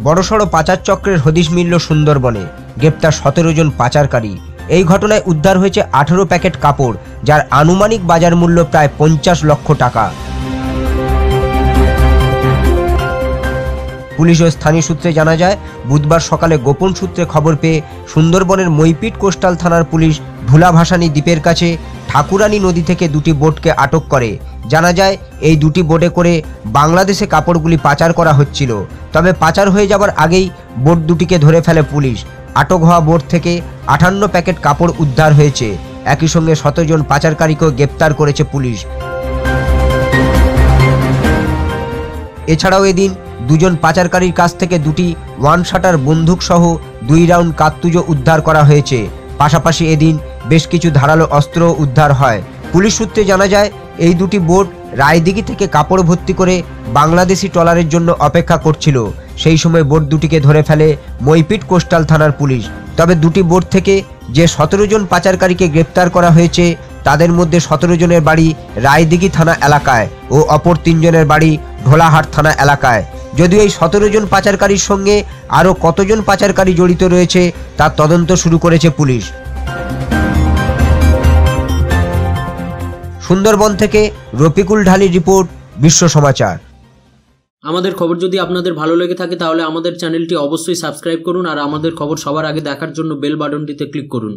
বড়সড় পাচার চক্রের হদিশ মিলল সুন্দরবনে। গ্রেপ্তার 17 জন পাচারকারী। এই ঘটনায় উদ্ধার হয়েছে 18 প্যাকেট কাপড়, যার আনুমানিক বাজার মূল্য প্রায় 50 লক্ষ টাকা। পুলিশ ও স্থানীয় সূত্রে জানা যায়, বুধবার সকালে গোপন সূত্রে খবর পেয়ে সুন্দরবনের মইপিট কোস্টাল থানার পুলিশ ধুলাভাসানী দ্বীপের কাছে ঠাকুরানী নদী থেকে দুটি বোটকে আটক করে। জানা যায়, এই দুটি বোটে করে বাংলাদেশে কাপড়গুলি পাচার করা হচ্ছিল। তবে পাচার হয়ে যাবার আগেই বোট দুটিকে ধরে ফেলে পুলিশ। আটক হওয়া বোট থেকে 58 প্যাকেট কাপড় উদ্ধার হয়েছে। একই সঙ্গে 17 জন পাচারকারীকেও গ্রেপ্তার করেছে পুলিশ। এছাড়াও এদিন 2 জন পাচারকারীর কাছ থেকে দুটি ওয়ান শাটার বন্দুক সহ 2 রাউন্ড কার্তুজও উদ্ধার করা হয়েছে। পাশাপাশি এদিন বেশ কিছু ধারালো অস্ত্র উদ্ধার হয়। পুলিশ সূত্রে জানা যায়, এই দুটি বোট রায়দিঘি থেকে কাপড় ভর্তি করে বাংলাদেশি ট্রলারের জন্য অপেক্ষা করছিল। সেই সময় বোট দুটিকে ধরে ফেলে মইপিট কোস্টাল থানার পুলিশ। তবে দুটি বোট থেকে যে 17 জন পাচারকারীকে গ্রেপ্তার করা হয়েছে, তাদের মধ্যে 17 জনের বাড়ি রায়দিঘি থানা এলাকায় ও অপর 3 জনের বাড়ি ঢোলাহাট থানা এলাকায়। যদিও এই 17 জন পাচারকারীর সঙ্গে আরও কতজন পাচারকারী জড়িত রয়েছে তার তদন্ত শুরু করেছে পুলিশ। সুন্দরবন থেকে রফিকুল ঢালির রিপোর্ট, বিশ্ব সমাচার। আমাদের খবর যদি আপনাদের ভালো লেগে থাকে তাহলে আমাদের চ্যানেলটি অবশ্যই সাবস্ক্রাইব করুন আর আমাদের খবর সবার আগে দেখার জন্য বেল বাটনটিতে ক্লিক করুন।